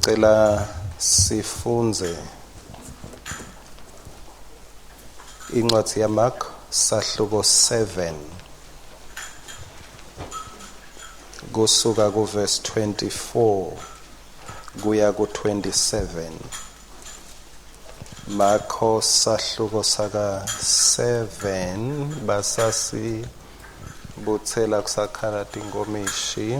Cela sifunze incwadi yaMark sahluko 7 kusuka kuverse 24 kuya ku27. Marko sahluko saka 7 basasi buthela kusakhala tinkomishi.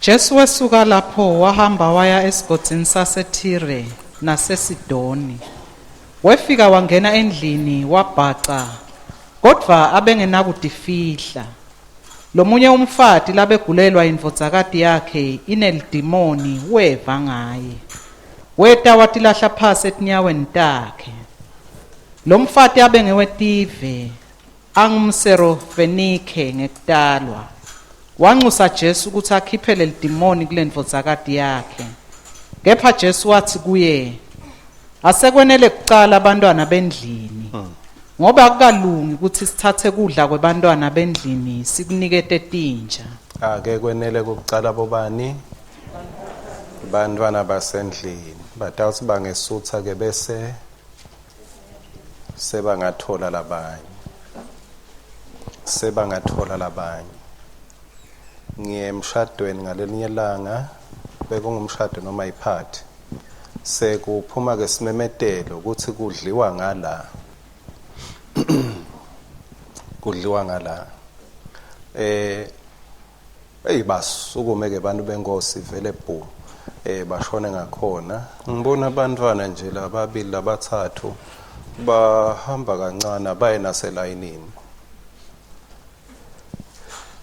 Jesu wesuka lapho wahamba waya esigodini saseTire naseSidoni. Wefika wangena endlini wabhaca, kodwa abengenakudifihla. Lomunye umfati labegulelwa indvodzakati yakhe inelidimoni weva ngaye. Weta watilahla phasi etinyaweni takhe. Lo mfati abengewetive angumserofenike ngekutalwa. Wanxusa Jesu ukuthi akhiphe lelidimoni kule ndvodzakati yakhe. Kepha Jesu wathi kuye, asekwenele kucala abantwana bendlini, ngoba akukalungi ukuthi sithathe kudla kwebantwana bendlini sikunikete tinja. Ake kwenele kucala bobani? Bantwana basendlini. Batawuthi bangesutha ke bese sebangathola labanye. Ngiye emshadweni ngalelinye langa bekungumshado noma iphathi. Sekuphuma ke simemetelo ukuthi kudliwa ngala. Kudliwa ngala. Basukume ke bantu benkosi vele bhu bashone ngakhona. Ngibona abantwana nje lababili labathathu bahamba kancane baye naselayinini.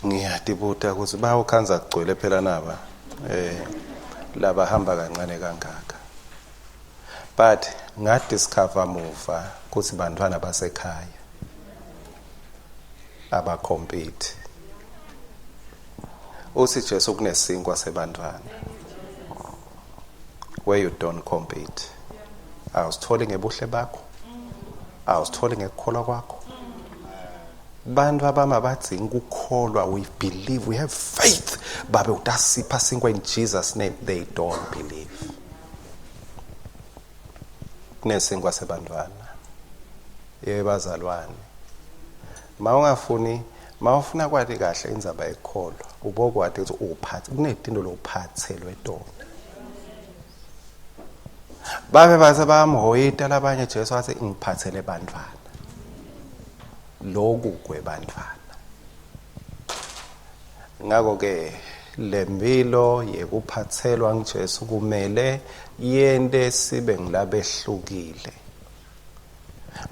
Ngiyadibuta ukuthi bayawukhanza kugcwele phela naba laba hamba kancane kangaka. But ngadiscover muva ukuthi bantwana basekhaya abacompete. Uthi Jesu kunesinkwa sebantwana where you don't compete. Awusitholi ngebuhle bakho, awusitholi ngekukholwa kwakho. Bantu abamabadzinga ukukholwa, we believe, we have faith, babe utasipha sinkwa in Jesus name, they don't believe. Kunesinkwa sebantwana. Yebazalwane. Mawufuna kwathi kahle indzaba ekholwa, ubokwathi ukuthi uphathe, kunetinto lophathelwe tona. Babe baze bamhoyita labanye Jesu wathi ngiphathele bantwana. Loku kwebantwana. Ngako ke lempilo yekuphathelwa ngiJesu kumele yente sibe ngilabehlukile.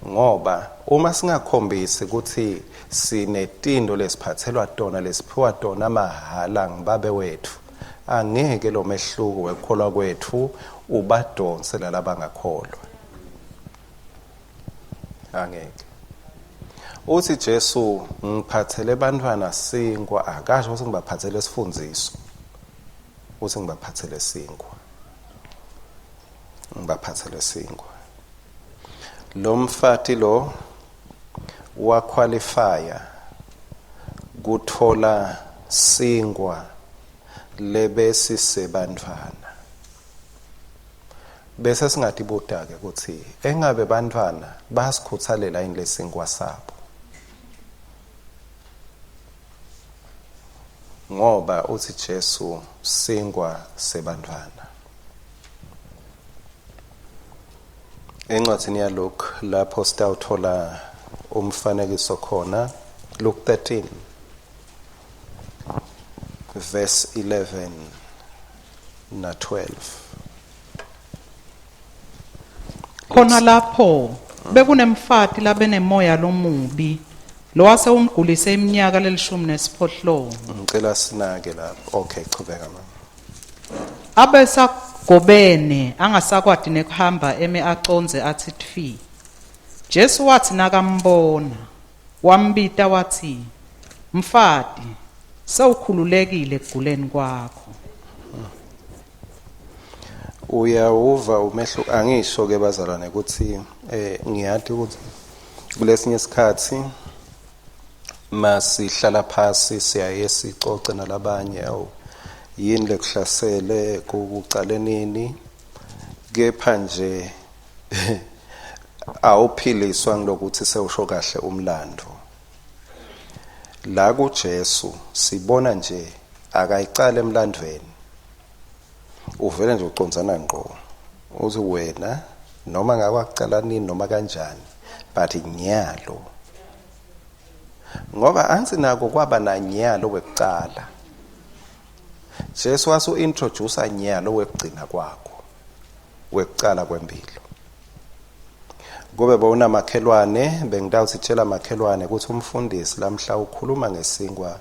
Ngoba uma singakhombisi ukuthi sinetinto lesiphathelwa tona lesiphiwa tona mahala ngibabe wethu, angeke lo mehluko wekholwa kwethu ubadonse labangakholwa. Angeke. Uthi Jesu ngiphathele bantwana sinkwa, akasho ukuthi ngibaphathele isifundziso. Uthi ngibaphathele sinkwa. Ngibaphathele sinkwa. Lo mfati lo waqualifya kuthola sinkwa lebesi sebantwana. Bese singadibuta ke ukuthi engabe bantwana basikhuthalela yini lesinkwa sabo. Ngoba uthi Jesu sinkwa sebantwana. Encwadini yaLuke lapho sitawuthola umfanekiso khona, Luke 13 verse 11 na 12. Khona lapho bekunemfati labenemoya lomubi, lo wase umgulise iminyaka le18. Ngicela sinake lapho. Okay, qhubeka mama. Abesagobene angasakwadi nekuhamba aconze athi tfi. Jesu wathi nakambona, wambita wathi, mfati, sewukhululekile ekuguleni kwakho. uyawuva umehluko. Angisho ke bazalwane ukuthi ngiyathi ukuthi kulesinye isikhathi masihlala phasi siyaye sicoce nalabanye awu yini lekuhlasele kucale nini, kepha nje awuphiliswa ngilokuthi sewusho kahle umlando. La kuJesu sibona nje akayicala emlandweni, uvele nje ucondzana ngqo uthi wena noma ngakwacala nini noma kanjani but nyalo, ngoba ansi nako kwaba nanyalo wekucala. Jesu wasu introduce nyalo wekugcina kwakho wekucala kwempilo. Kube bona makhelwane bengidawuthi tshela makhelwane ukuthi umfundisi lamhla ukhuluma ngesingwa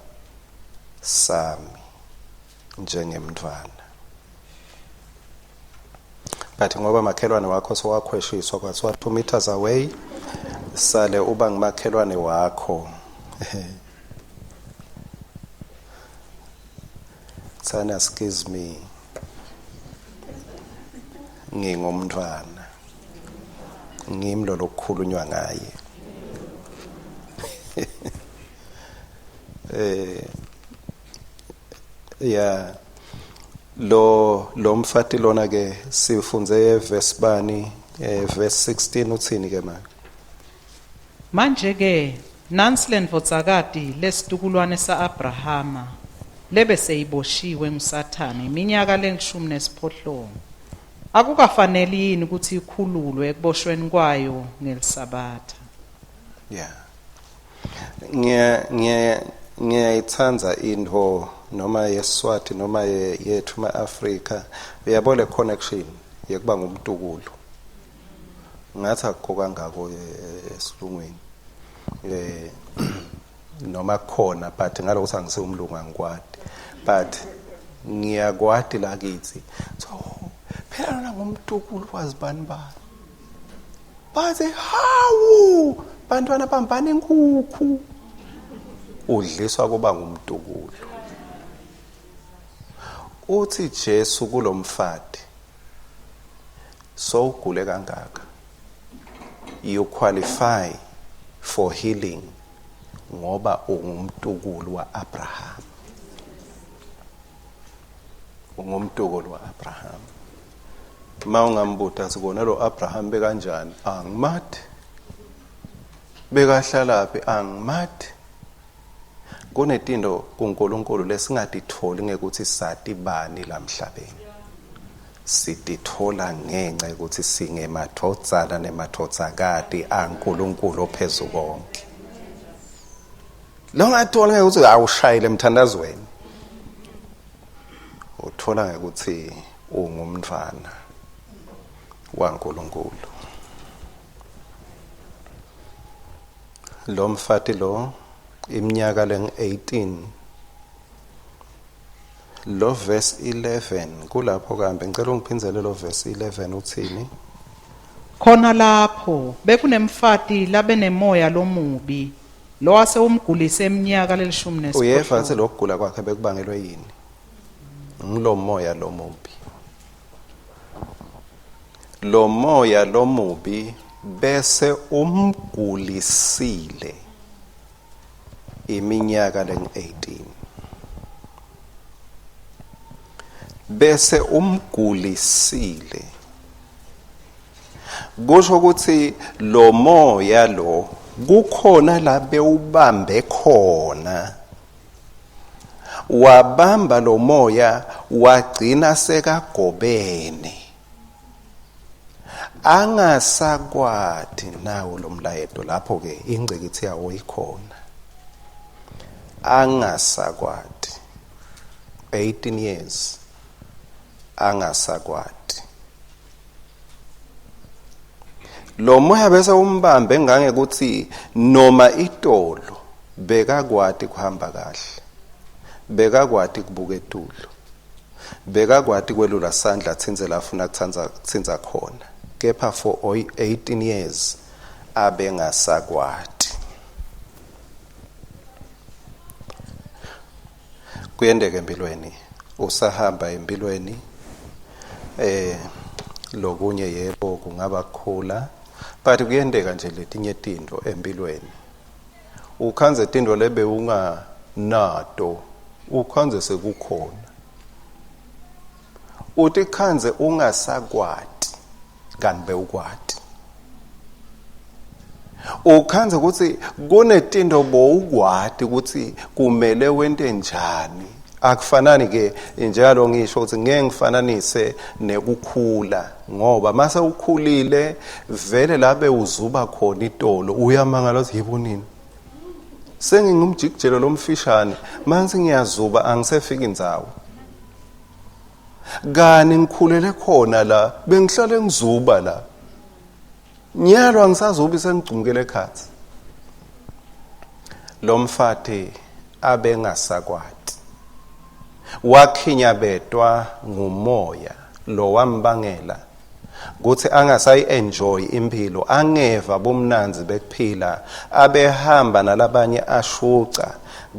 sami njengemntwana. But ngoba makhelwane wakho sowakhweshiswa kwathiwa 2 meters away, sale uba ngumakhelwane wakho. Sana excuse me, ngingumntwana, ngimlo lokukhulunywa ngaye. Yeah, lo mfati lona ke sifunze verse bani, verse 16 uthini ke manje? Manje ke nansi lendvodzakati lesitukulwane sa-Abrahama lebe seyiboshiwe nguSathane iminyaka le-18. Akukafanele yini ukuthi ikhululwe ekuboshweni kwayo ngelisabatha? Yeah. Ngiyayithanda into noma yeSiswati noma yethu ma-Afrika, uyabona connection yekuba ngumtukulu. Ngathi akukho kangako esilungwini. Noma khona but ngalokuthi angisiwumlungu angikwadi, but ngiyakwadi la kithi. So phela lona ngumtukulu wazi bani bani. Bathi hawu bantwana bambane inkukhu. Udliswa kuba ngumtukulu. Uthi Jesu kulomfati so ugule kangaka, you qualify for healing ngoba ungumtukulu wa Abraham. Ungumtukulu wa Abraham. Ma ungambuta sikona lo Abraham bekanjani, angimathi. Bekahlalaphi, angimathi. Kunetinto kuNkulunkulu lesingatitholi ngekuthi sati bani lamhlabeni. Sitithola ngenxa ukuthi singemadvodzana nemadvodzakati aNkulunkulu ophezu konke. Lo ngathola ngekuthi awushayile emthandazweni. Uthola ngekuthi ungumntwana waNkulunkulu. Lo mfati lo iminyaka leng-18, lo verse 11 kulapho kambe ngicela ungiphinzele lo verse 11 uthini? Khona lapho bekunemfati labenemoya lomubi lo wase umgulise eminyaka le-18. Uyeva se lokugula kwakhe bekubangelwe yini? Ngilo moya lomubi. Lo moya lomubi bese umgulisile iminyaka leng-18. Bese umgulisile. Kusho ukuthi lo moya lo kukhona la bewubambe khona. Wabamba lo moya wagcina sekagobene. Angasakwati nawo lo mlayeto lapho ke ingcikithi yawo ikhona. Angasakwati 18 years angasakwati. Lo moya bese umbambe ngangekuthi noma itolo bekakwati kuhamba kahle, bekakwati kubuka etulo, bekakwati kwelula sandla thinze lafuna kuthinza khona, kepha for 18 years abengasakwati. Kuyendeka empilweni, usahamba empilweni lokunye yebo kungaba kukhula, but kuyendeka nje letinye tinto empilweni. Ukhanze tinto lebe unganato, ukhanze sekukhona. Uthi khanze ungasakwati, kanti bewukwati. Ukhanze ukuthi kunetinto bowukwati ukuthi kumele wente njani. Akufanani ke njalo ngisho ukuthi ngeke ngifananise nekukhula ngoba mase ukhulile vele labe uzuba khona itolo uyamangala ukuthi yebo nini sengingumjikijelo lomfishane manje ngiyazuba angisefika indzawo kani ngikhulele khona la bengihlale ngizuba la nyalo angisazubi sengigcumukele ekhathi lo mfati abengasakwati wakhinyabetwa ngumoya lo wambangela ukuthi angasayi enjoy impilo angeva bomnanzi bekuphila abehamba nalabanye ashuca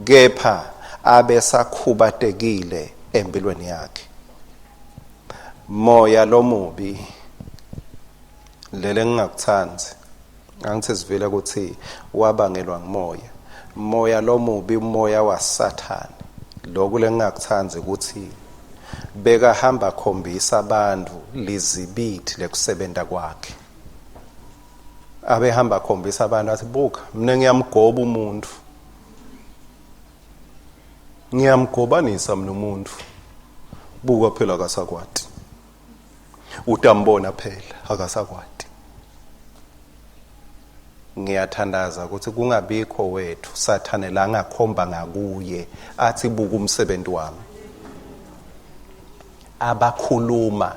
kepha abesakhubatekile empilweni yakhe moya lomubi lele ngingakuthanzi angithi sivela ukuthi wabangelwa ngumoya moya lomubi umoya wasathana lokho lengakuthanzi ukuthi beka hamba khombisa abantu lizibithi lekusebenta kwakhe abehamba khombisa abantu athi buka mina ngiyamgoba umuntu ngiyamgobanisa mina umuntu buka phela akasakwati utambona phela akasakwati ngiyathandaza ukuthi kungabikho wethu sathane la ngakhomba ngakuye athi buka umsebenzi wami abakhuluma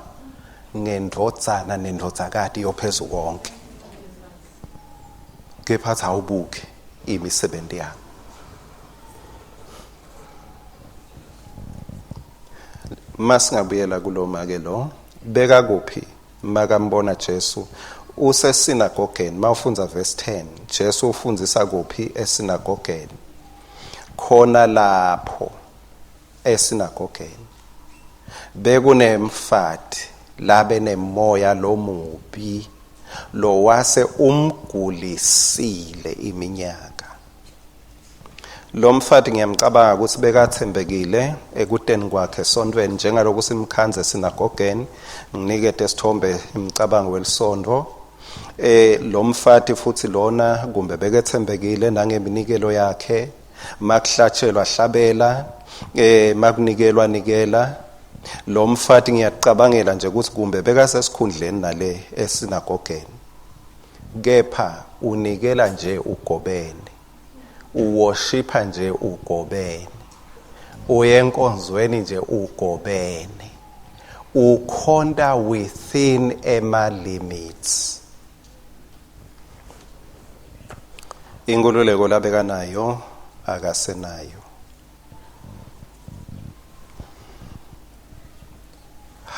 ngendodzana nendodzakati yophezulu konke kepha athi awubuke imisebenzi yami masingabuyela kuloma ke lo beka kuphi makambona Jesu usesinagogeni mawufunza verse 10 Jesu ufundzisa kuphi esinagogeni khona lapho esinagogeni bekunemfati labe nemoya lomubi lo wase umgulisile iminyaka lo mfati ngiyamcabanga ukuthi bekathembekile ekuteni kwakhe esontweni njengalokhu simkhanze sinagogeni nginikete isithombe imicabango welisonto lo mfati futhi lona kumbe bekethembekile nangeminikelo yakhe makuhlatshelwa hlabela makunikelwa nikela lo mfati ngiyacabangela nje ukuthi kumbe bekasesikhundleni nale esinagogeni kepha unikela nje ugobene uworshipha nje ugobene uyenkonzweni nje ugobene ukhonda within ema limits ingululeko labeka nayo akasenayo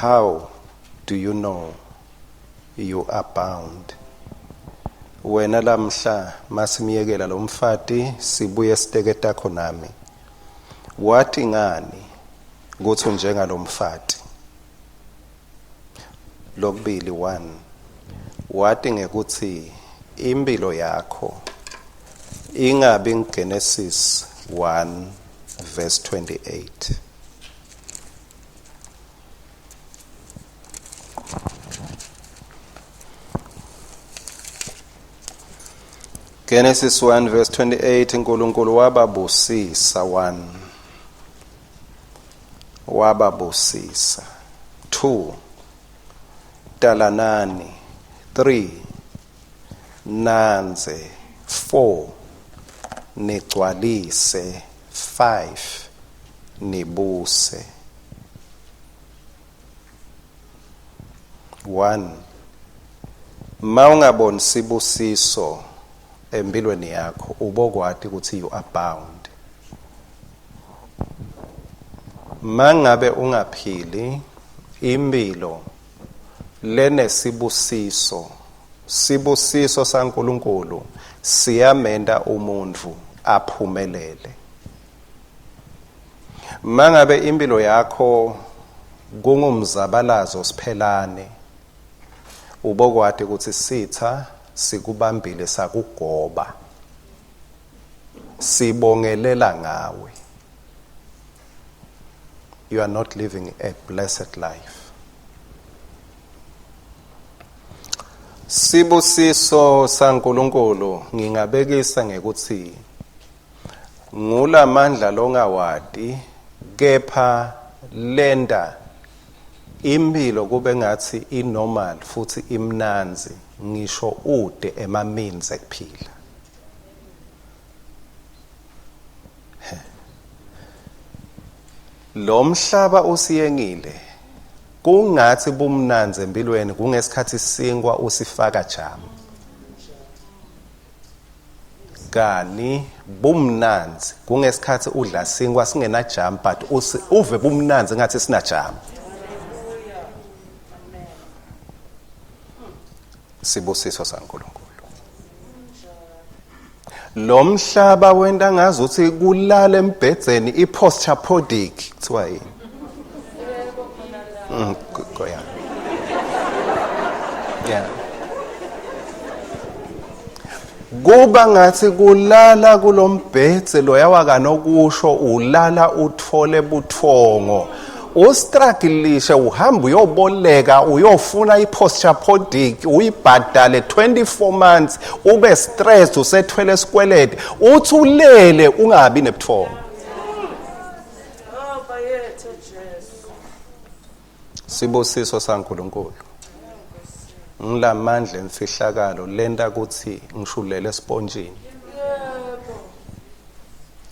how do you know you are bound wena lamhla masimiyekela lo mfati sibuye siteketa khonami wathi ngani ukuthi njengalo mfati lokubili 1 wathi ngekuthi impilo yakho ingabi ngenesis 1 verse 28 Genesis 1 verse 28 uNkulunkulu wababusisa 1 wababusisa 2 talanani 3 nanze 4 negcwalise 5 nibuse 1 mawungaboni sibusiso empilweni yakho ubokwati ukuthi you are bound mangabe ungaphili impilo lenesibusiso sibusiso saNkulunkulu siyamenda umuntu aphumelele mangabe impilo yakho kungumzabalazo siphelane ubokwadi ukuthi sitha sikubambile sakugoba sibongelela ngawe. You are not living a blessed life. Sibusiso saNkulunkulu ngingabekisa ngekuthi ngulamandla longawadi kepha lenda impilo kube ngathi inormal futhi imnanzi ngisho ude emameans ekuphila. Lo mhlaba usiyengile kungathi bumnanzi empilweni kungesikhathi singwa usifaka jam. Kani bumnanzi kungesikhathi udla singwa singena jam but uve bumnanzi ngathi sina jam. Sibusiso saNkulunkulu. Lo mhlaba wenda ngazuthi kulala embhedzeni i-postapodic kuthiwa yini? Yeah. Kuba ngathi kulala kulombhedze loyawa kanokusho ulala uthole buthongo. Ustragilishe uhamba uyoboleka uyofuna i-postapodic uyibhadale 24 months ube stressed usethwele isikwelede uthi ulele ungabi nebuthongo. Sibusiso saNkulunkulu. Ngilamandla emfihlakalo lenta ukuthi ngishulele esponjini.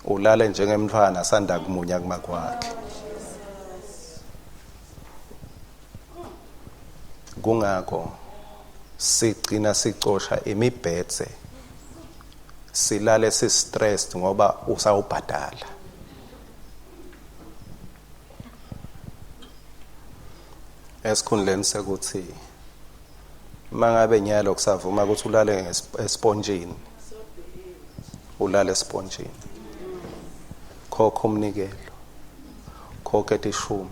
Ulale njengemntwana sanda kumunya kumakwakhe. Kungakho sigcina sicosha imibhedze silale si-stressed ngoba usawubhadala. Esikhundleni sekuthi mangabe nyalo kusavuma ukuthi ulale esponjini ulale esponjini khokho umnikelo khokho etishumi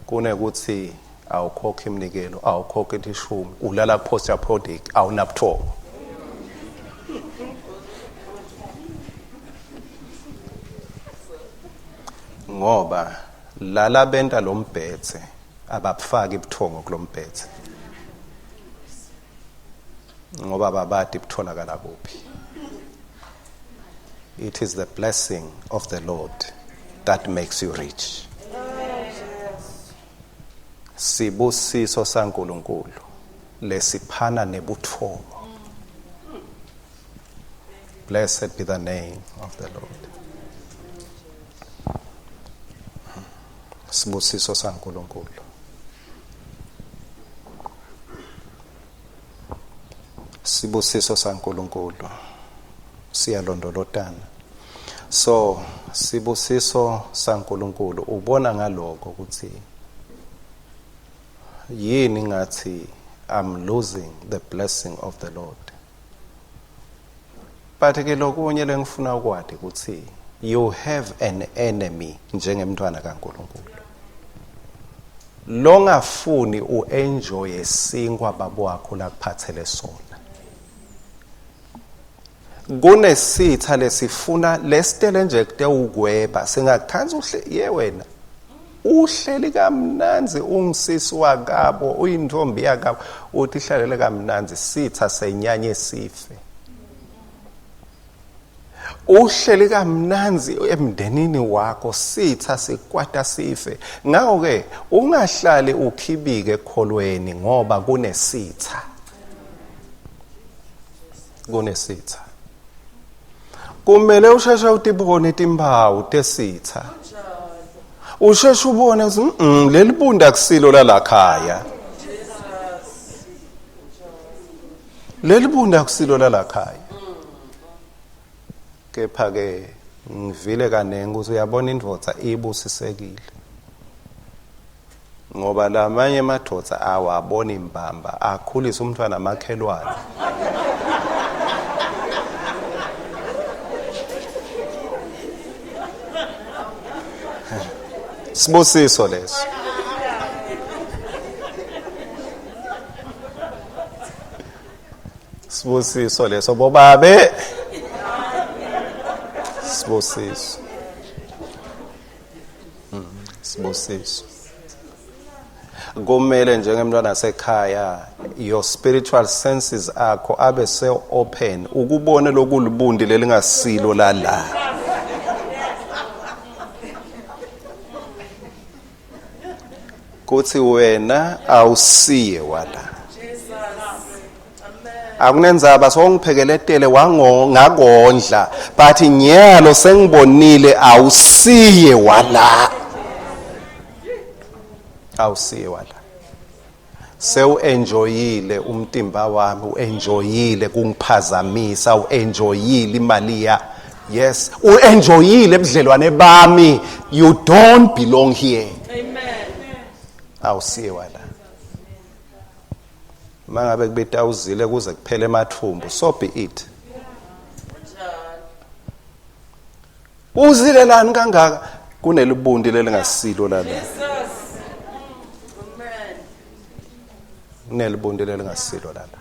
kunekuthi awukhokhe imnikelo awukhokhe etishumi ulala postapodic awunabuthongo. Ngoba lala benta lombhedze abafaki ibuthongo kulombhedze ngoba babadi ibutholakala kuphi. It is the blessing of the Lord that makes you rich. Sibusiso saNkulunkulu lesiphana nebuthongo. Blessed be the name of the Lord. Sibusiso saNkulunkulu. Sibusiso saNkulunkulu. Siyalondolotana. So sibusiso saNkulunkulu ubona ngaloko ukuthi yini ngathi I'm losing the blessing of the Lord. But ke lokunye lengifuna ukwazi ukuthi you have an enemy njengemntwana kaNkulunkulu. Longafuni uenjoy singwa babo wakho la kuphathele sona. Kunesitha lesifuna lesitele nje kute ugweba singakhanza uhle wena uhleli kamnanzi ungisisi wakabo uyintombi yakabo uthi hlalele kamnanzi sitha senyanye sife. Uhleli kamnanzi emndenini wakho sitha sikwata sife. Ngawo ke ungahlali ukhibike ekholweni ngoba kunesitha. Kunesitha. Kumele usheshe utibone timpawu tesitha. Usheshe ubone ukuthi leli bunda kusilo lalakhaya. Leli bunda kusilo lalakhaya. Kepha ke ngivile kanenge ukuthi uyabona indvodza ibusisekile. Ngoba lamanye amadvodza awabona imbamba akhulisa umntwana makhelwane. Sibusiso leso. Sibusiso leso bobabe. Sibusiso. Sibusiso. Kumele njengemntwana asekhaya your spiritual senses akho abe se open ukubona lokulibundi lelingasilo lala. Kuthi wena awusiye wala. Akunenzaba songiphekeletele ngakondla but nyalo sengibonile awusiye wala. Awusiye wala. Sewu-enjoyile umtimba wami, u-enjoyile kungiphazamisa, u-enjoyile imali ya. Yes, u-enjoyile ebudlelwane bami. You don't belong here. Amen. Awusiye wala. Mangabe kubita uzile kuze kuphele emathumbu, so be it. Uzile lani kangaka kunelibundi lelingasilo lana. Kunelibundi lelingasilo lana.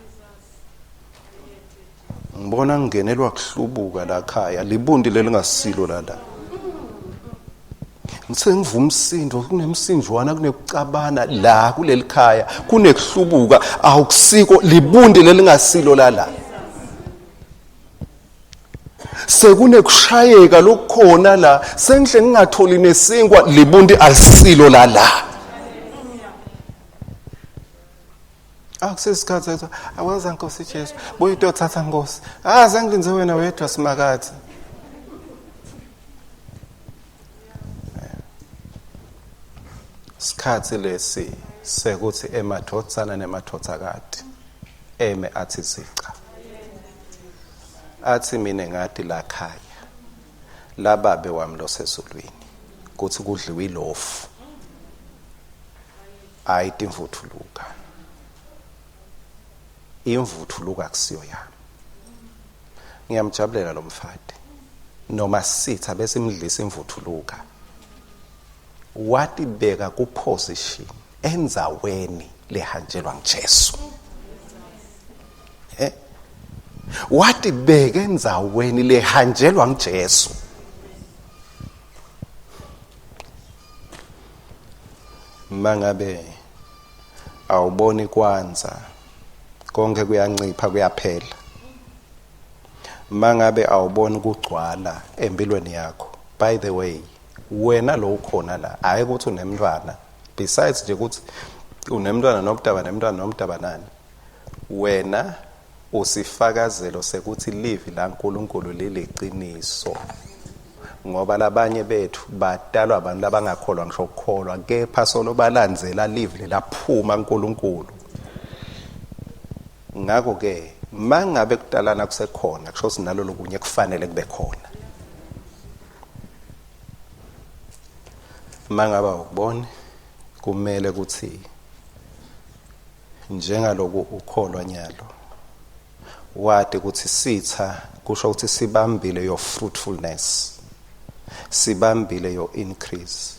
Ngibona ngingenelwa kuhlubuka la khaya, libundi lelingasilo lana. Ngithengiva umsindo, kunemsinjwana kunekucabana la kuleli khaya, kunekuhlubuka awukusiko libundi lelingasilo lala. Sekunekushayeka lokukhona la, sengihle ngingatholi nesingwa libundi alisilo lala. Akusesikhathi ethi awaza Nkosi Jesu, boyito thatha Nkosi. Zangilinze wena wedwa simakathi. Sikhathi lesi sekuthi emadodana nemadodakati eme athi zica. Athi mina ngathi la khaya lababe wami losezulwini kuthi kudliwe ilofu ayiti imvuthuluka. Imvuthuluka kusiyo yami. Ngiyamjabulela lo mfati noma sitha bese imdlisa imvuthuluka. Wathi beka ku position enzaweni lehanjelwa ngeJesu. Wathi beka enzaweni lehanjelwa ngeJesu. Mangabe awuboni kwanza konke kuyancipha kuyaphela. Mangabe awuboni kugcwala empilweni yakho. By the way, wena lo ukhona la hayi ukuthi unemntwana, besides nje ukuthi unemntwana nomntaba nani, wena usifakazelo sekuthi live la uNkulunkulu leliqiniso. Ngoba labanye bethu badalwa abantu labangakholwa ngisho ukukholwa, kepha solo balandzela live lelaphuma uNkulunkulu. Ngakho ke mangabe kutalana kusekhona kusho sinalo lokunye kufanele kube khona. Mangaba ukubona kumele ukuthi njengaloku ukholwa nyalo wathi ukuthi sitha kusho ukuthi sibambile your fruitfulness, sibambile your increase,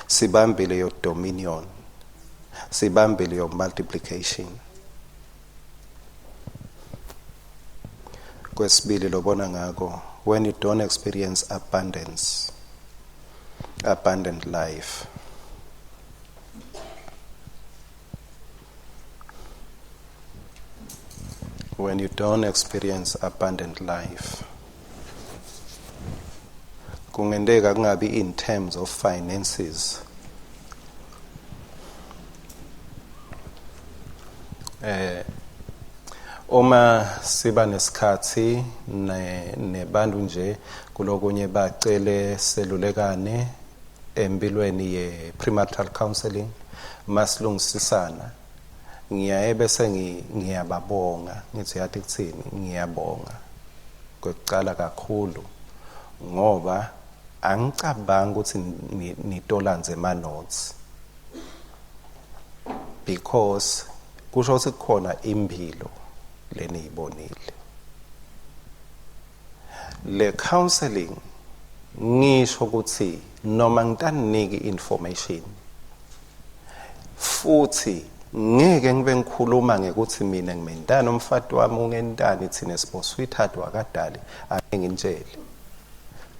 sibambile your dominion, sibambile your multiplication. Kwesibili lobona ngako, when you don't experience abundance, abundant life, when you don't experience abundant life, kungendeka kungabi in terms of finances. Uma siba nesikhathi nebantu nje kulokunye bacele selulekane empilweni ye premarital counseling, masilungisisana, ngiyaye bese ngiyababonga ngithi yathi kuthini, ngiyabonga kwekucala kakhulu ngoba angicabanga ukuthi nitolanze ama notes, because kusho ukuthi kukhona impilo leniyibonile. Le counseling ngisho ukuthi noma ngitaniki information futhi ngeke ngibe ngikhuluma ngekuthi mina ngimendana umfati wami ungendani thina sibo sweetheart wakadali ake ngintshele.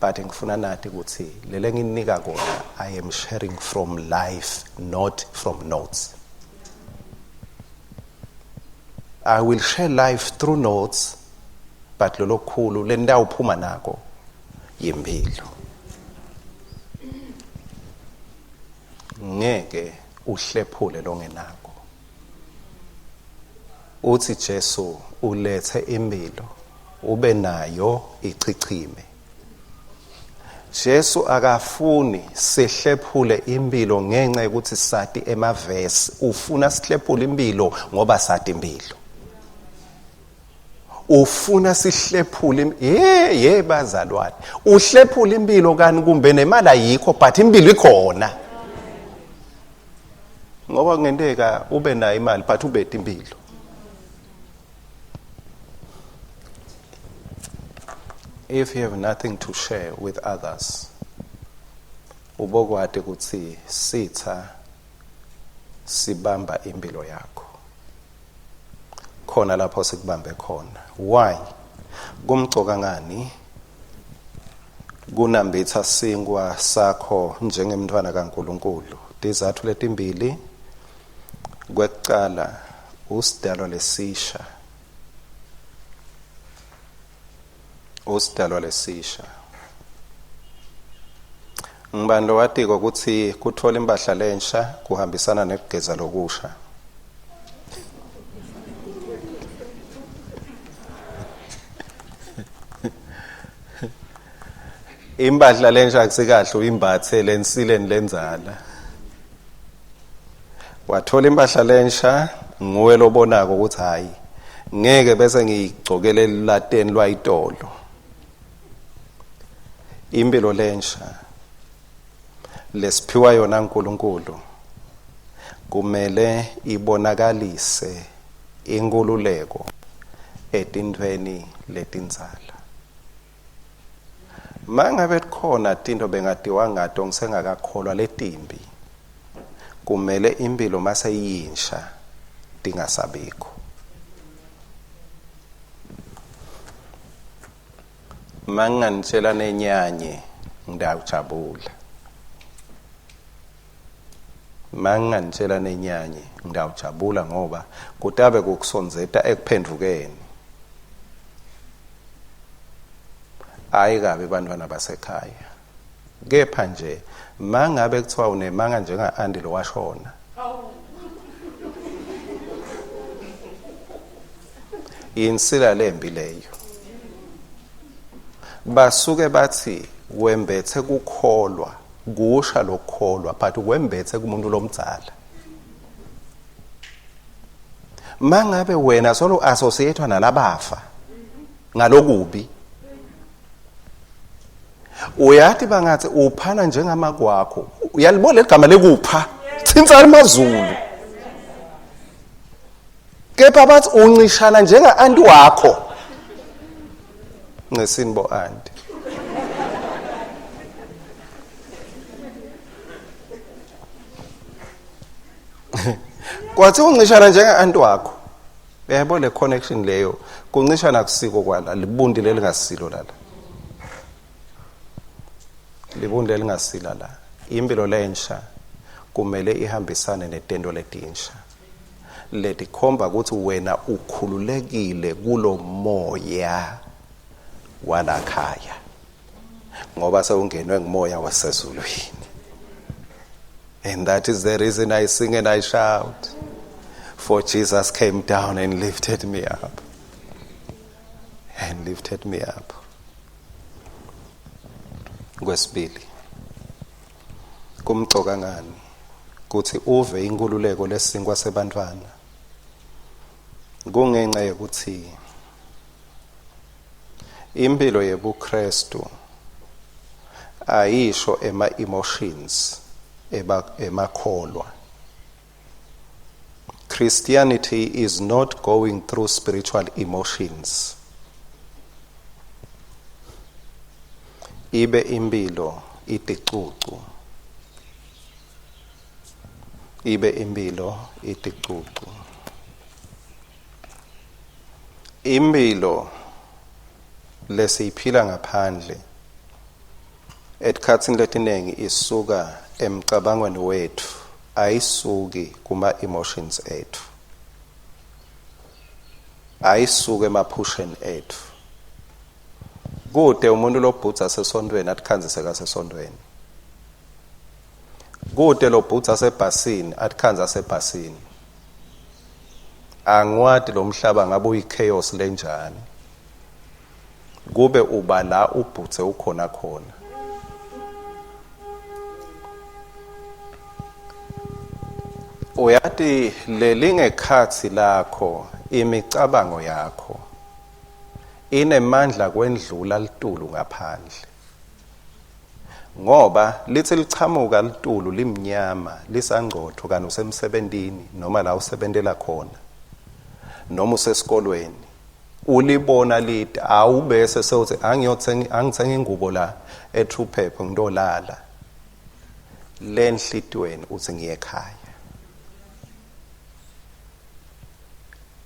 But ngifuna nathi ukuthi lele nginika kona I am sharing from life, not from notes. I will share life through notes, but lolo khulu le ndawo uphuma nako yimpilo. Ngeke uhlephule longenako. Uthi Jesu ulethe impilo ube nayo ichichime. Jesu akafuni sihlephule impilo ngenxa ukuthi sati emavesi, ufuna sihlephule impilo ngoba sati impilo. Ufuna sihlephule bazalwane. Uhlephule impilo kani kumbe nemali ayikho but impilo ikhona. Ngoba ngendeka ube nayo imali but ubethe impilo. If you have nothing to share with others, ubokwade ukuthi sitha sibamba impilo yakho. Khona lapho sikubambe khona. Why? Kumcoka ngani? Kunambitha singwa sakho njengemntwana kaNkulunkulu. Izathu letimbili. Kwekuqala usidalwa lesisha. Usidalwa lesisha. Ngibani lo wathi ukuthi kuthola impahla lensha kuhambisana nekugeza lokusha. Impahla lensha akusikahle uyimbathe lensileni lenzala. Wathola impahla lensha nguwe lobonako ukuthi hayi ngeke bese ngigcokele lateni lwayitolo. Impilo lensha lesiphiwa yona uNkulunkulu kumele ibonakalise inkululeko etintweni letinzala. Mangabe khona into bengadiwa ngato ngisengakakholwa letimbi, kumele impilo mase yinsha dingasabikho. Manganitshela nenyanye ngidawujabula. Manganitshela nenyanye ngidawujabula ngoba kutabe kukusonzeta ekuphendukeni. Ayikabe bantwana basekhaya. Kepha nje mangabe kuthiwa unemanga njenga Andi lo washona. Insila lembi leyo. Basuke bathi wembethe kukholwa, kusha lokholwa but wembethe kumuntu lomdzala. Mangabe wena solo associatewa nalabafa ngalokubi. Uyathi bangathi uphana njengama kwakho. Uyalibona igama lekupha. Thintsana emazulu. Kepha bathi uncishana njenga anti wakho. Ngesini bo anti. Kwathi uncishana njenga anti wakho. Uyayibona le connection leyo kuncishana kusiko kwala libundi lelingasilo lala. Libundi lelingasila la. Impilo lensha kumele ihambisane netendo letinsha. Letikhomba ukuthi wena ukhululekile kulo moya walakhaya. Ngoba sewungenwe ngumoya wasezulwini. And that is the reason I sing and I shout. For Jesus came down and lifted me up. And lifted me up. Kwesibili. Kumcoka ngani kuthi uve inkululeko lesingwa sebantwana. Kungenxa yokuthi impilo yebuKristu ayisho emotions emakholwa. Christianity is not going through spiritual emotions. Ibe impilo iticucu. ibe impilo iticucu. Impilo lesiyiphila ngaphandle esikhatsini letiningi isuka emcabangweni wethu, ayisuki kuma emotions ethu, ayisuke emaphusheni ethu. Kude umuntu lobhutsa sesontweni atikhanzise kasesontweni, kude lobhutsa sebhasini atikhanza sebhasini. Angwadi lo mhlaba ngabe uyichaos lenjani, kube uba la ubhutse ukhona khona. Uyathi lelingekhathi lakho imicabango yakho inemandla kwendlula litulu ngaphandle, ngoba lithi lichamuka litulu limnyama lisangcotho kanti usemsebentini noma la usebentela khona noma usesikolweni, ulibona lithi awubese sewuthi angithenga ingubo la e-True Pepper ngidolala, lenhlitweni uthi ngiye ekhaya.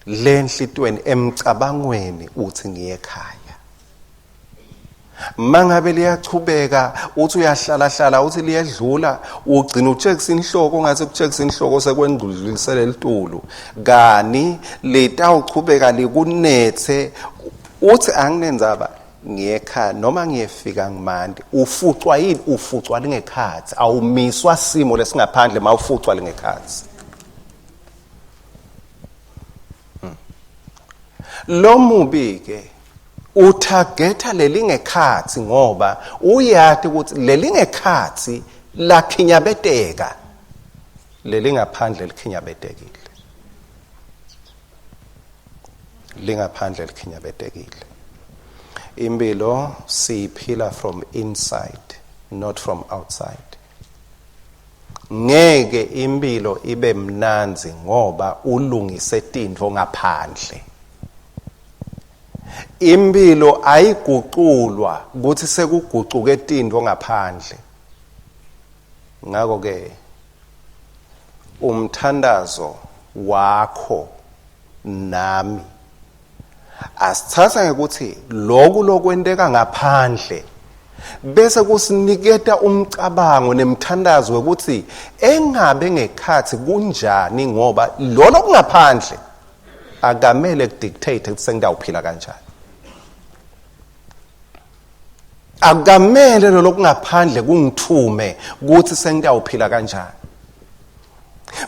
Lenhlitweni emcabangweni uthi ngiye ekhaya. Mangabe liyachubeka uthi uyahlala uthi liyedlula ugcina uchekisa inhloko ongathi ukuchekisa inhloko sekwendlulisele litulu, kani letawuchubeka likunethe uthi anginenzaba ngiye ekhaya noma ngiyefika ngimandi. Ufucwa yini? Ufucwa lingekhathi, awumiswa simo lesingaphandle mawufucwa lingekhathi. Lo mubi ke utargeta lelingekhathi ngoba uyathi ukuthi lelingekhathi lakhinyabeteka, lelingaphandle likhinyabetekile, lingaphandle likhinyabetekile. Impilo siyiphila from inside, not from outside. Ngeke impilo ibe mnanzi ngoba ulungise tintfo ngaphandle. Impilo ayiguqulwa ukuthi sekuguquke tintfo ngaphandle. Ngakho ke umthandazo wakho nami asithatha ngekuthi lokwenteka ngaphandle bese kusiniketa umcabango nemthandazo ukuthi engabe ngekhathi kunjani, ngoba lolo kungaphandle akamele kudictate ukuthi sengidawuphila kanjani. Akamele lolo kungaphandle kungithume ukuthi sengidawuphila kanjani.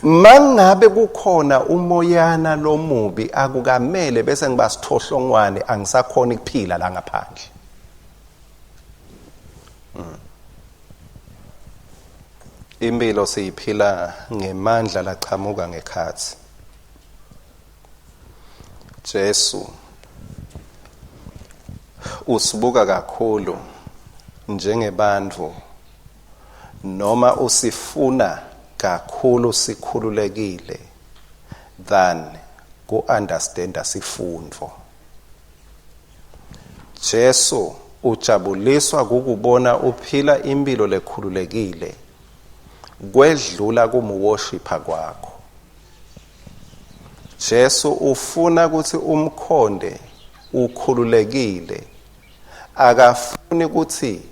Mangabe kukhona umoyana lomubi akukamele bese ngiba sithohlongwane angisakhona ukuphila la ngaphandle. Impilo siyiphila ngemandla laqhamuka ngekhathi. Jesu usibuka kakhulu njengebantfu noma usifuna kakhulu sikhululekile than ku-understanda sifundvo. Jesu ujabuliswa kukubona uphila impilo lekhululekile kwedlula kumuworshipha kwakho. Jesu ufuna ukuthi umkhonde ukhululekile, akafuni ukuthi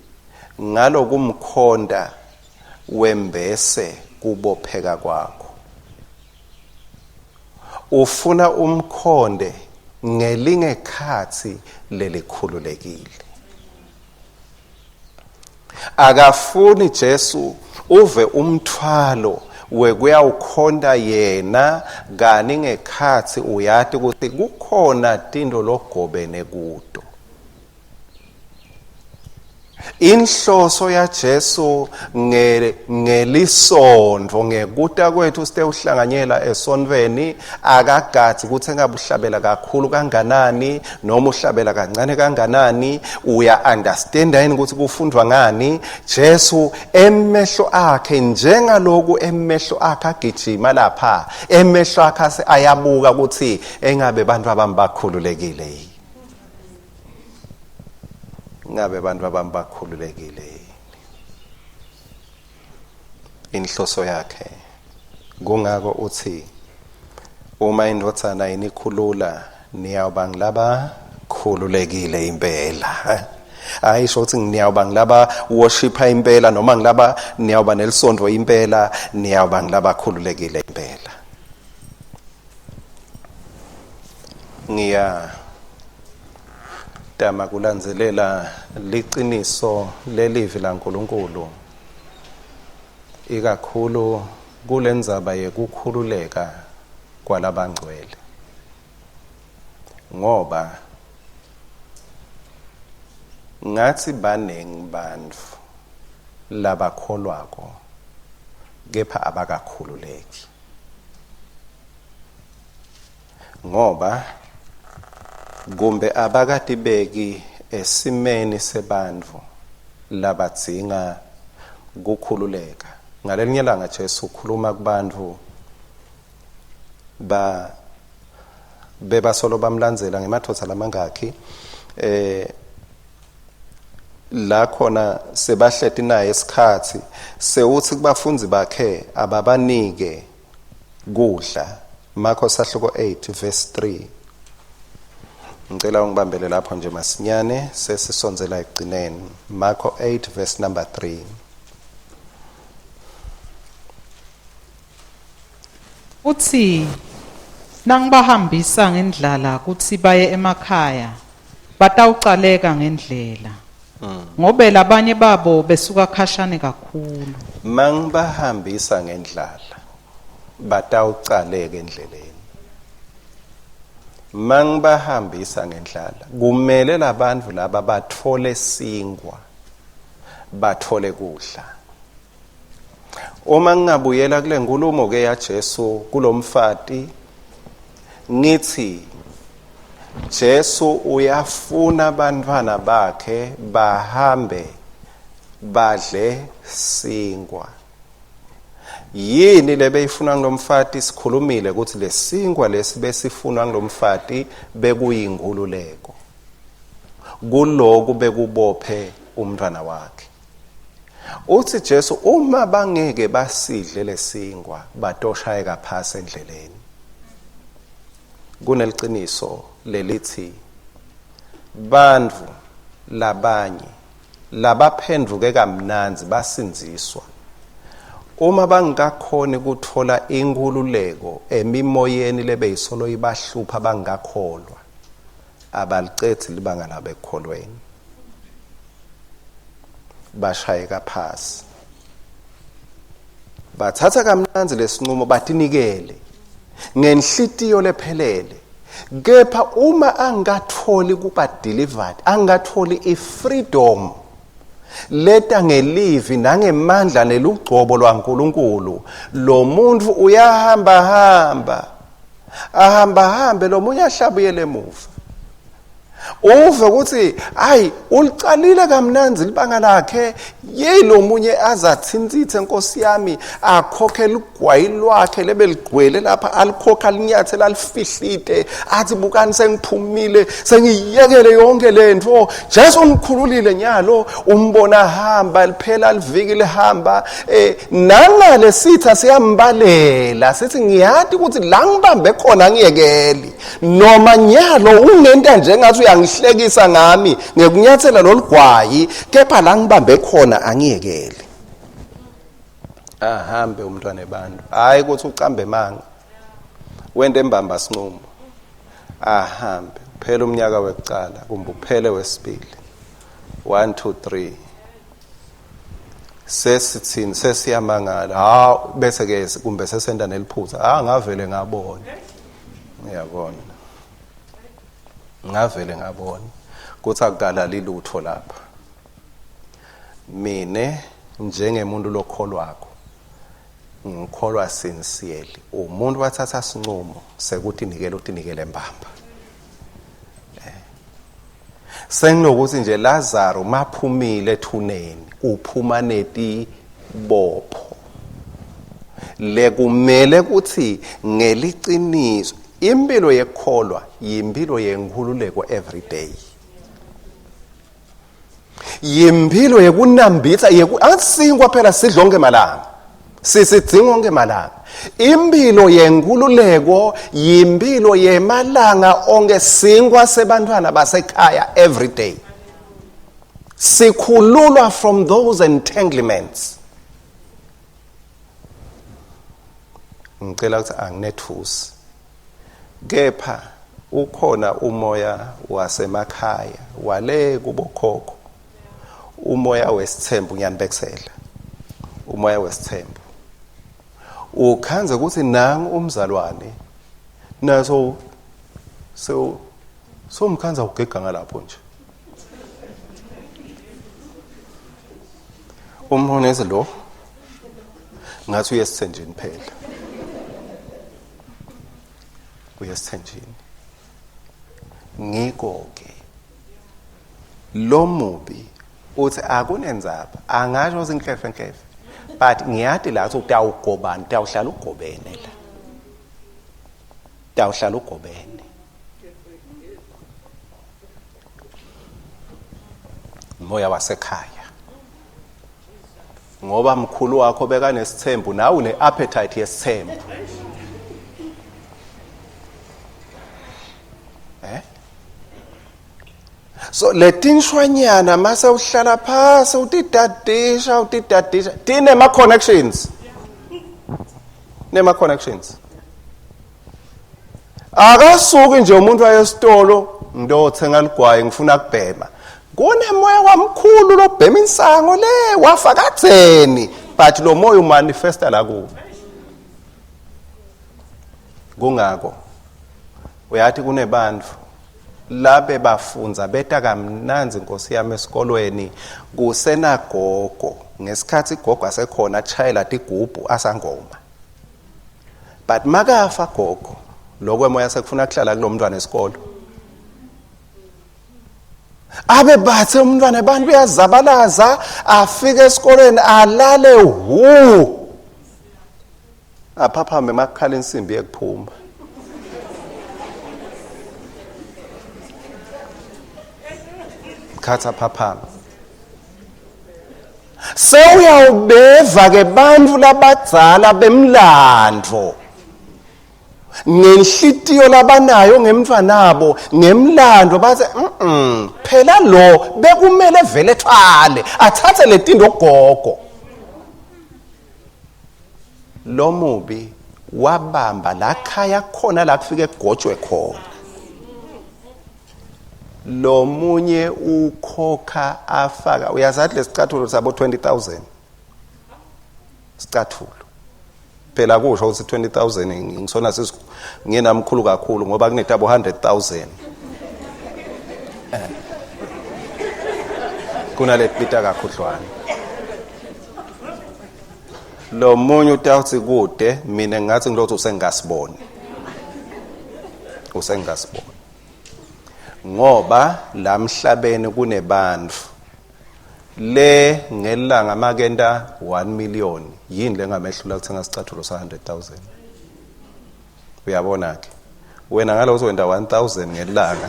ngalokumkhonda wembese kubopheka kwakho. Ufuna umkhonde ngelingekhathi lelikhululekile. Akafuni Jesu uve umthwalo wekuyawukhonda yena kani ngekhathi uyati ukuthi kukhona tinto logobene kuto. Inhloso ya Jesu ngelisondvo ngekuta kwethu site uhlanganyela esontweni akagathi ukuthi engabe uhlabela kakhulu kanganani noma uhlabela kancane kanganani, uya understanda yini ukuthi kufundwa ngani. Jesu emehlo akhe njengaloku emehlo akhe agijima lapha, emehlo akhe ayabuka ukuthi engabe abantu abami bakhululekile yini, ngabe abantu abami bakhululekile. Inhloso yakhe kungako uthi uma indothana inikhulula niyawuba ngilaba khululekile impela. Ayisho ukuthi niyawuba ngilaba worshipha impela noma ngilaba niyawuba nelisondo impela, niyawuba ngilaba khululekile impela. Dama kulandzelela liqiniso lelivi laNkulunkulu ikakhulu kulendzaba yekukhululeka kwalabangcwele, ngoba ngathi baningi bantfu labakholwako kepha abakakhululeki, ngoba kumbe abakatibeki esimeni sebantfu labadzinga kukhululeka. Ngalelinye langa Jesu ukhuluma kubantfu bebasolo bamlandzela ngemadvodza lamangaki, la khona sebahleti naye isikhatsi sewuthi kubafundzi bakhe ababanike kudla. Marko sahluko 8 verse 3. Ngicela ungibambele lapho nje masinyane sesisondzela ekugcineni. Marko 8 verse number 3. Uthi nangibahambisa ngendlala kuthi baye emakhaya batawucaleka ngendlela, ngobe labanye babo besuka khashane kakhulu. Mangibahambisa ngendlala batawucaleka endleleni. Mangibahambisa ngendlala kumele labantfu laba bathole singwa, bathole kudla. Uma ngingabuyela kule nkulumo ke ya Jesu kulomfati ngithi Jesu uyafuna abantwana bakhe bahambe badle singwa. Yini lebeyifuna ngilomfati? Sikhulumile ukuthi lesingwa lesi besifuna ngilomfati bekuyingululeko kuloku bekubophe umntwana wakhe. Uthi Jesu uma bangeke basidle lesingwa batoshayeka phasi endleleni. Kuneliqiniso lelithi bantfu labanye labaphendvuke kamnanzi basinziswa uma bangakakhoni ukuthola inkululeko emimoyeni lebeyisolo ibahlupha bangakholwa, abalicethi libanga labo ekukholweni, bashayeka phasi. Bathatha kamnanzi lesinqumo batinikele ngenhlitiyo lephelele, kepha uma angatholi kuba delivered, angatholi ifreedom leta ngelivi nangemandla nelugcobo lwaNkulunkulu, lo muntu uyahamba hambe lo munye ahlabuyele emuva. Uve ukuthi hayi ulicalile kamnanzi libanga lakhe, yilo munye azathintsithe Nkosi yami akhokhe ligwayi lwakhe lebeligcwele lapha, alikhokha linyathe lalifihlite, athi bukani sengiphumile sengiyekele yonke lento. Jesu umkhululile nyalo, umbona hamba liphela liviki lihamba. Nangale sitha siyambalela sithi ngiyati ukuthi la ngibambe khona ngiyekeli, noma nyalo ungenta njengathi uyangihlekisa ngami ngekunyathela loligwayi, kepha la ngibambe khona angiyekeli. Ahambe umntwana ebantu, hayi ukuthi ucambe manga wende mbamba sinqumo. Ahambe phela umnyaka wekucala kumbe uphele wesibili, 1 2 3 sesithini sesiyamangala. Bese ke kumbe sesenda neliphuza. Ngavele ngabona, ngiyabona, ngavele ngabona kuthi akukalali lutho lapha. Mine njengemuntu lokholwako ngikholwa sincerely, umuntu wathatha sinqumo sekuthi unikele mbamba. Senginokuthi nje Lazaro maphumile ethuneni uphuma neti bopho lekumele kuthi ngeliqiniso impilo yekholwa yimpilo yenkhululeko every day, yimpilo yekunambitha asingwa phela sidlonke malanga. sisidinga onke malanga. Impilo yenkululeko yimpilo yemalanga onke singwa sebantwana basekhaya every day. Sikhululwa from those entanglements. Ngicela ukuthi anginethusi. Kepha ukhona umoya wasemakhaya wale kubokhokho. Umoya wesithembu ngiyanibekisela. Umoya wesithembu. Ukhanze ukuthi nangu umzalwane naso so mkhanza ugega ngalapho nje. Umboneze lo ngathi uyesithenjini phela. Uyesithenjini. Ngiko-ke lo mubi uthi akunenzaba angasho zinklefe but ngiyathi la utawugobana utawuhlala ugobene la. Utawuhlala ugobene. Moya wasekhaya. Ngoba mkhulu wakho beka nesithembu nawe une appetite yesithembu. So letinshwanyana mase uhlala phasi utidadisha tinema connections. Nema connections. Akasuki nje umuntu wayesitolo ndothenga ligwayi ngifuna kubhema. Kunemoya wamkhulu lo bhema insango le wafa katheni but lo moya umanifesta la kuwe. Kungako uyathi kunebantu labe bafunza beta kamnanzi inkosi yami esikolweni kusenagogo ngesikhathi igogo asekhona achayela igubhu asangoma but makafa gogo lokwemoya sekufuna kuhlala kulomntwana esikolo abe bathe umntwana abantu uyazabalaza afike esikolweni alale hu aphaphame makhala insimbi yekuphuma khatha phaphama sewuyawubeva ke bantu labadzala bemlandvo ngenhlitiyo labanayo ngemntwanabo ngemlando bathi phela lo bekumele vele ethwale athathe letindo gogo lo mubi wabamba la khaya khona la kufike kugotshwe khona lo munye ukhokha afaka uyazathi lesicathulo sabo 20,000 sicathulo phela kusho ukuthi 20,000 ngisona nginamkhulu kakhulu ngoba kunetabo 100,000 kunalepita kakhudlwana lo munye utawuthi kude mina ngathi ngilothu usengasiboni ngoba la mhlabeni kunebantu le ngelanga makenda 1 million yini lengamehlula ukuthenga isicathulo sa 100,000 uyabona ke wena ngalo uzowenda 1,000 ngelanga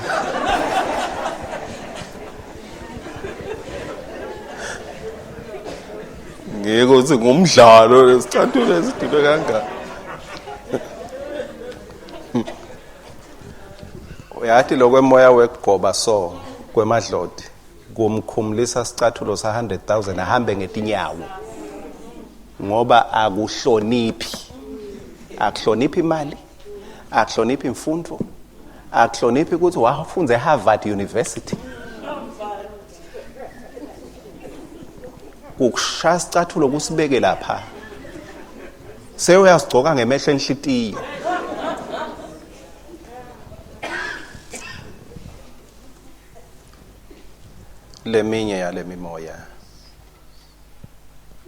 ngeke uthi ngumdlalo lesicathulo esidile kangaka uyathi lokwemoya wekugoba so kwemadlodi kumkhumulisa isicathulo sa 100,000 ahambe ngetinyawo ngoba akuhloniphi imali akuhloniphi imfundo akuhloniphi ukuthi wafunze eHarvard University ukushaya isicathulo kusibeke lapha sewuyasigcoka ngemehlo enhlitiyo leminye yale mimoya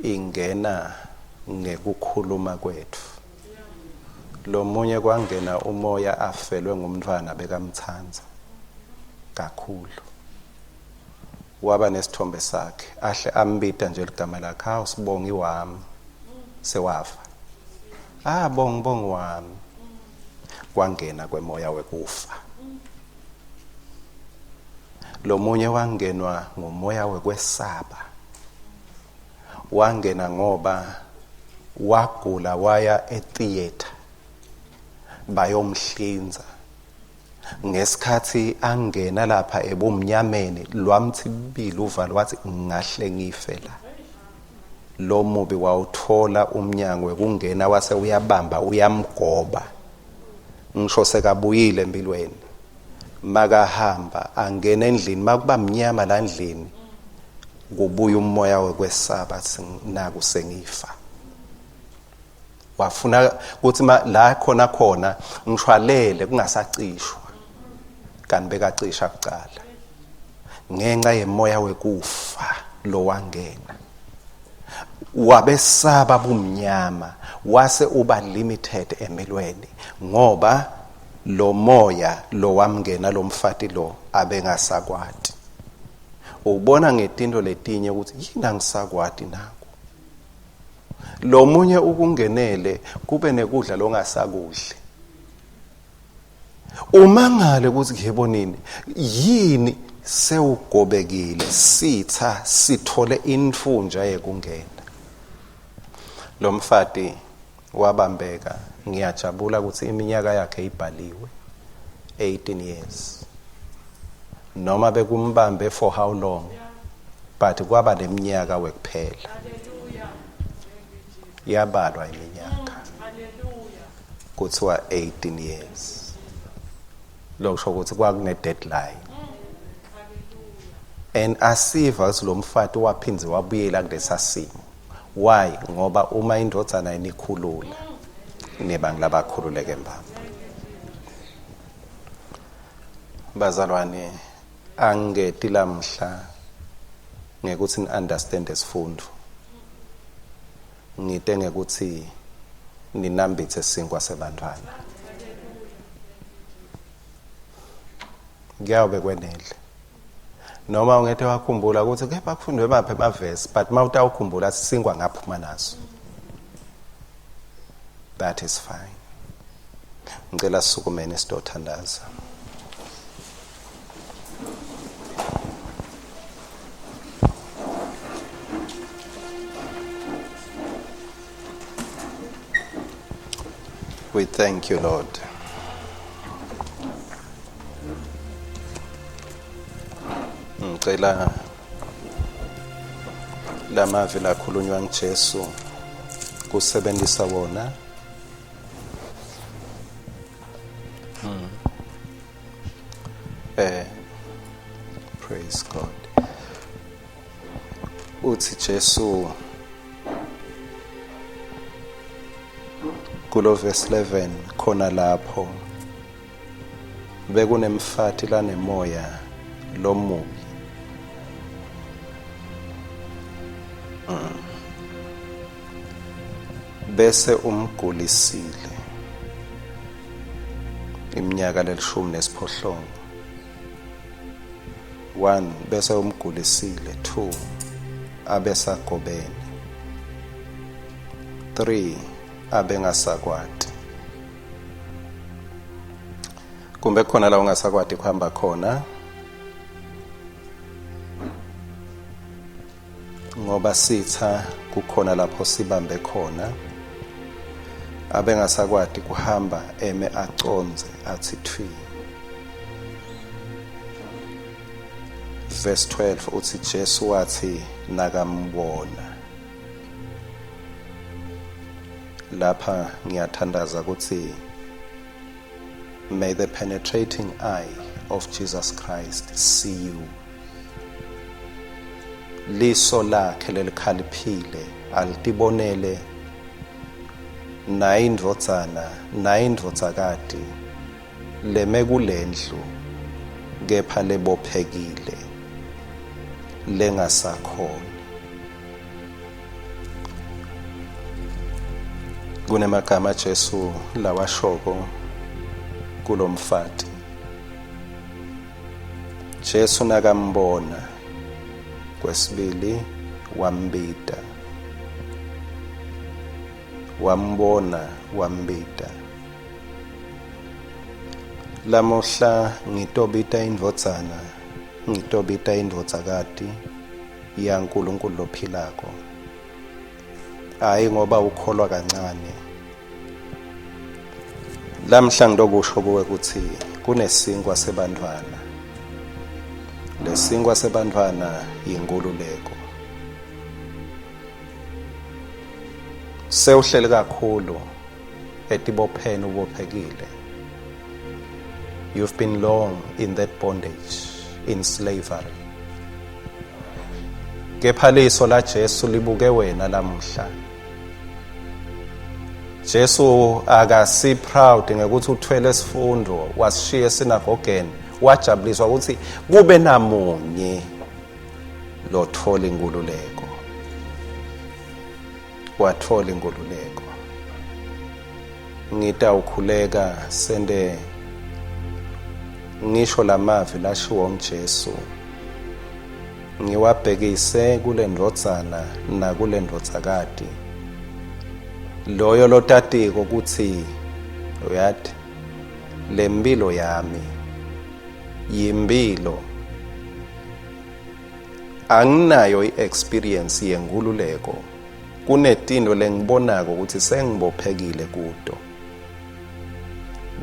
ingena ngekukhuluma kwethu lo munye kwangena umoya afelwe ngumntwana bekamthanza kakhulu waba nesithombe sakhe ahle ambita nje ligama lakhe awusibongi wami sewafa bongi wami kwangena kwemoya wekufa lo munye wangenwa ngomoya wekwesaba wangena ngoba wagula waya etheater bayomhlinza. Ngesikhathi angena lapha ebumnyameni lwamthibili uvalo wathi ngahle ngife la. Lo mubi wawuthola umnyango wekungena wase uyabamba uyamgoba. Ngisho sekabuyile empilweni. Makahamba angena endlini makuba mnyama la ndlini kubuya umoya wekwesaba naku sengifa. Wafuna ukuthi la khona ngishwalele kungasacishwa kanti bekacisha kuqala ngenxa yemoya wekufa lo wangena. Wabesaba bumnyama wase uba limited empilweni ngoba lo moya lo wamngena lo mfati lo abengasakwati. Ubona ngetinto letinye ukuthi yini angisakwati naku. Lo munye ukungenele kube nekudla longasakudle. Umangale ukuthi yebo nini yini sewugobekile sitha sithole infunja yekungena. Lo mfati wabambeka. Ngiyajabula ukuthi iminyaka yakhe ibhaliwe 18 years. Noma bekumbambe for how long but kwaba leminyaka wekuphela. Yabalwa iminyaka kuthiwa 18 years. Lokho ukuthi kwakune deadline. And asiva ukuthi lo mfati waphinze wabuyela kulesa simo. Why? Ngoba uma indodana inikhulula nebanga labakhululeke embamba. Bazalwane angeti lamhla ngekuthi ni understand isifundo. Ngite ngekuthi ninambithe sinkwa sebantwana. Ngiyawube kwenele. Noma ungethe wakhumbula ukuthi kepha kufundwe maphi amavesi but mawutawukhumbula sisingwa ngaphuma naso. That is fine. Ngicela sisukumene sidothandaza. We thank you, Lord. Ngicela lamavi lakhulunywa ngeJesu kusebenzisa wona praise God. Uthi Jesu kulo verse 11 khona lapho bekunemfati la nemoya lomubi. Bese umgulisile iminyaka le-18. 1 bese umgulisile. 2 abesagobene. 3 abengasakwati. Kumbe khona la ungasakwati kuhamba khona ngoba sitha kukhona lapho sibambe khona. Abengasakwati kuhamba eme aconze athi thwi. Verse 12 uthi Jesu wathi nakambona. Lapha ngiyathandaza ukuthi may the penetrating eye of Jesus Christ see you. Liso lakhe lelikhaliphile alitibonele nayindvodzana nayindvodzakati leme kulendlu kepha lebophekile lengasakhona. Kunemagama Jesu lawashoko kulomfati. Jesu nakambona kwesibili wambita. Wambona wambita. Lamuhla ngitobita indvodzana, ngitobita indvodzakati yaNkulunkulu lophilako. hayi ngoba ukholwa kancane. Lamhla ngilokusho kuwe ukuthi kunesinkwa sebantwana. Lesinkwa sebantwana yinkululeko. Sewuhleli kakhulu etibopheni ubophekile. You've been long in that bondage, in slavery. Kepha liso la Jesu libuke wena lamhla. Jesu akasi proud ngekuthi uthwele isifundo wasishiya esinagogeni, wajabuliswa ukuthi kube namunye lothola inkululeko. Wathola inkululeko. Ngita ukhuleka sende ngisho lamavi lashiwo nguJesu. Ngiwabhekise kule ndodzana na kule ndodzakati. Loyo lotatiko ukuthi uyathi lempilo yami yimpilo. Anginayo iexperience yenkululeko. Kunetinto lengibonako ukuthi sengibophekile kudo.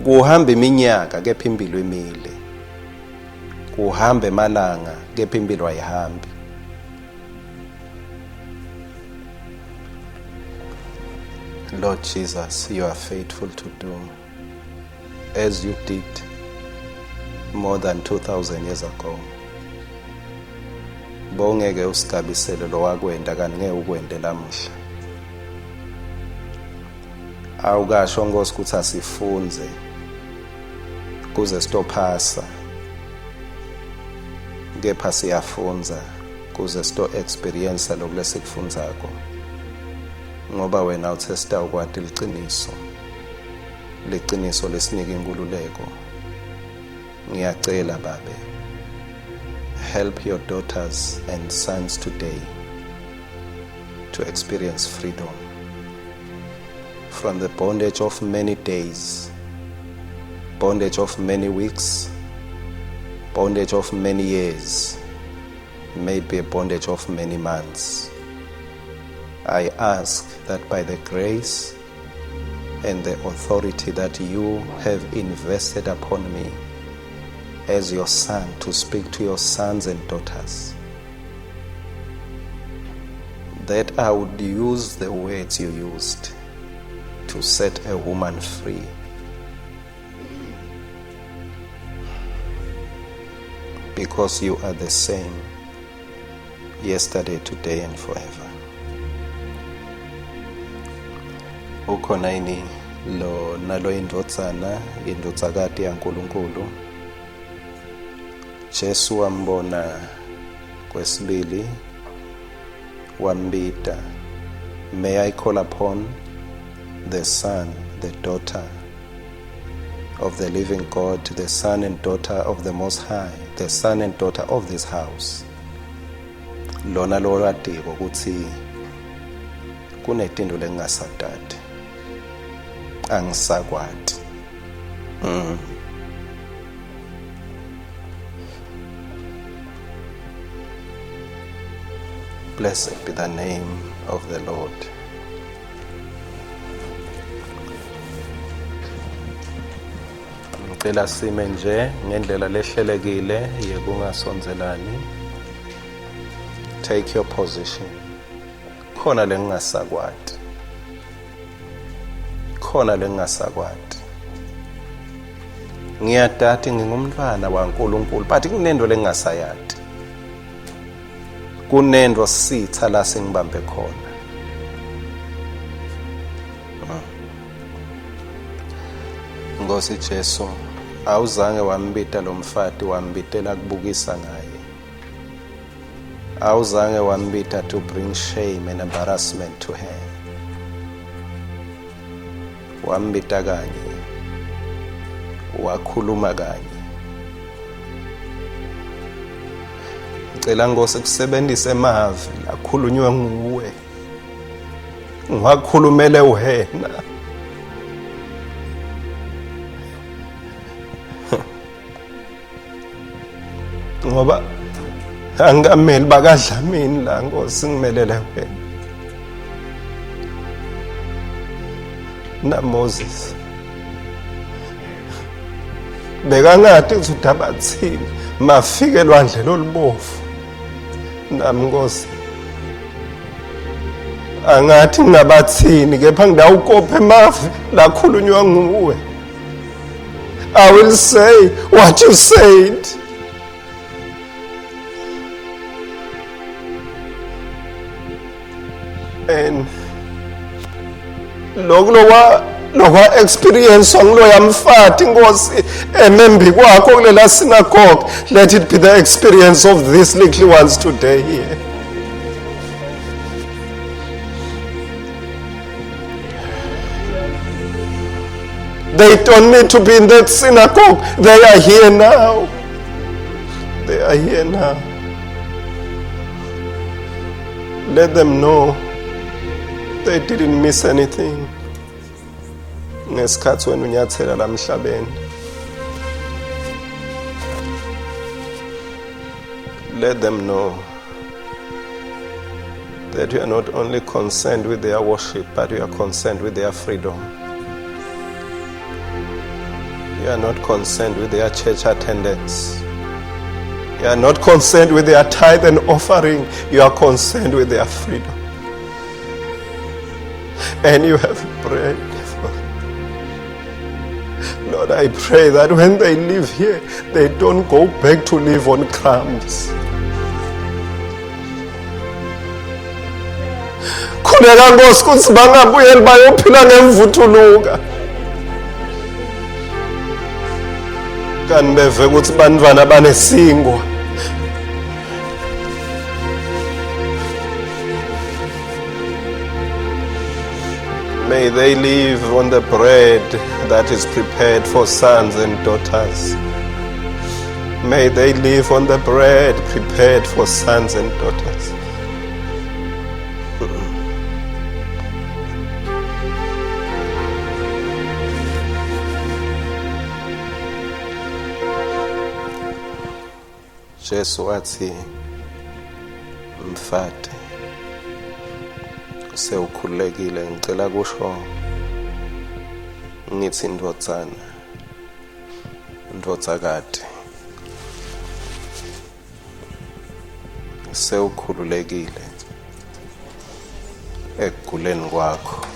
Kuhamba iminyaka kepha impilo emile. Kuhamba emalanga kepha impilo ayihambi. Lord Jesus, you are faithful to do as you did more than 2,000 years ago. Bongeke usigabisele lo wakwenda kanti ngeke ukwende lamhla. Awukasho Nkosi ukuthi asifunze kuze sitophasa. Kepha siyafunza kuze sito experience lokho lesikufunzako. Ngoba wena uthesta ukwati liqiniso. Liqiniso lesinika inkululeko. Ngiyacela babe, help your daughters and sons today to experience freedom from the bondage of many days, bondage of many weeks, bondage of many years, maybe a bondage of many months. I ask that by the grace and the authority that you have invested upon me as your son to speak to your sons and daughters, that I would use the words you used to set a woman free. Because you are the same yesterday, today and forever. Ukhona yini lo nalo indodzana indodzakati yaNkulunkulu. Jesu wambona kwesibili wambita. May I call upon the son, the daughter of the living God, the son and daughter of the Most High, the son and daughter of this house. Lona lo latiko ukuthi kunetinto lengingasatati. Angisakwati. Blessed be the name of the Lord. Ngicela sime nje ngendlela lehlelekile yekungasonzelani. Take your position. Khona lengingasakwati. Khona lengingasakwati. Ngiyadati ngingumntwana waNkulunkulu, but kunento lengingasayati. Kunento sitha la sengibambe khona. Nkosi Jesu, awuzange wambita lo mfati wambitela kubukisa ngaye. Awuzange wambita to bring shame and embarrassment to her. Wambita kanye. Wakhuluma kanye. Ngicela Nkosi kusebenzise emavi akhulunywe nguwe. Ngiwakhulumele wena. Ngoba angameli bakaDlamini la Nkosi ngimelele wena. naMoses bekangathi ukuthi udabathini mafike elwandle lolubovu nami Nkosi angathi ngabathini kepha ngidawukopha emavi lakhulunywa nguwe. I will say what you said. And lokwa experience wangiloya mfati Nkosi emembi kwakho kulela synagogue, let it be the experience of these little ones today here. They don't need to be in that synagogue. They are here now. They are here now. Let them know they didn't miss anything. Ngesikhathi wena unyathela la emhlabeni. Let them know that you are not only concerned with their worship, but you are concerned with their freedom. You are not concerned with their church attendance. You are not concerned with their tithe and offering. You are concerned with their freedom. And you have prayed for them. Lord, I pray that when they live here, they don't go back to live on crumbs. Khuleka Nkosi ukuthi bangabuyeli bayophila ngemvuthuluka. Kanti beve ukuthi bantwana banesingwa. May they live on the bread that is prepared for sons and daughters. May they live on the bread prepared for sons and daughters. Siswati mfati sewukhulekile ngicela kusho ngithi ndodzakade sewukhululekile ekuguleni kwakho.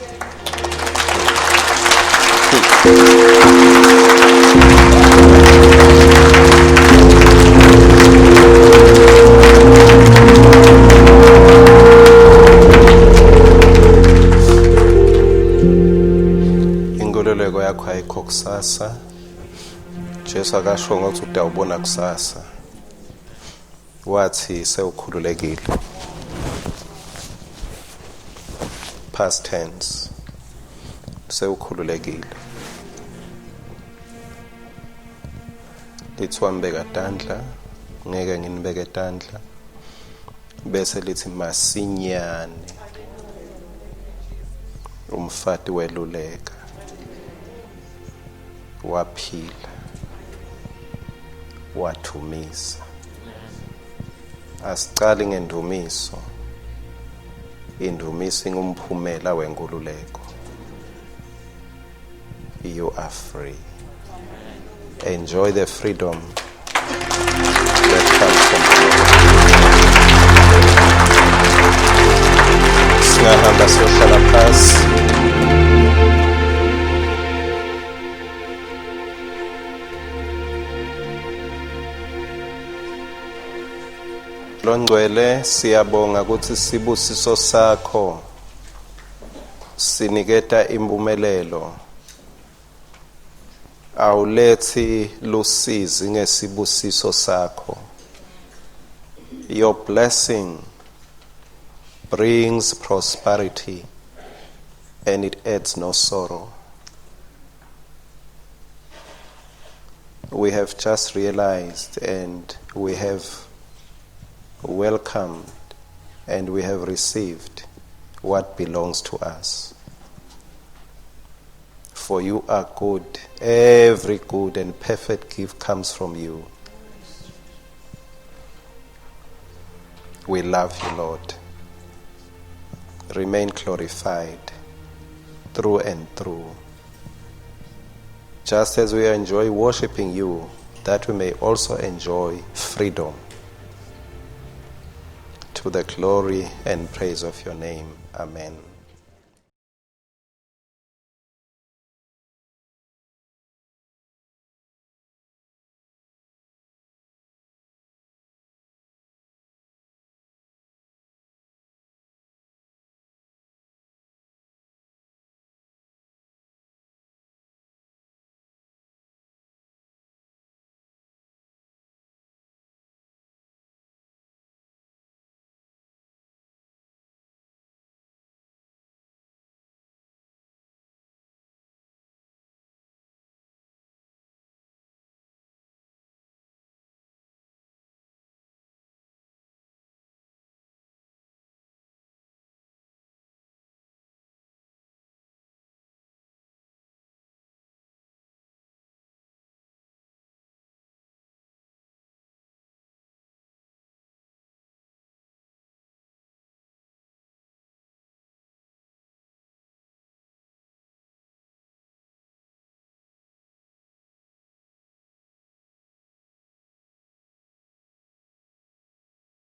Inkululeko yakho ayikho kusasa. Jesu akasho ukuthi utawubona kusasa. Wathi sewukhululekile. Past tense. Sewukhululekile. Lithi wambeka tandla, ngeke nginibeke tandla. Bese lithi masinyane umfati weluleka waphila wathumisa. Asicali ngendumiso. Indumiso ingumphumela wenkululeko. You are free. Enjoy the freedom that comes from you. Singahamba siyohlala phansi. Longcwele siyabonga ukuthi sibusiso sakho siniketa impumelelo. Awulethi lusizi ngesibusiso sakho. Your blessing brings prosperity and it adds no sorrow. We have just realized and we have welcomed and we have received what belongs to us. For you are good. Every good and perfect gift comes from you. We love you, Lord. Remain glorified through and through. Just as we enjoy worshiping you, that we may also enjoy freedom, to the glory and praise of your name. Amen.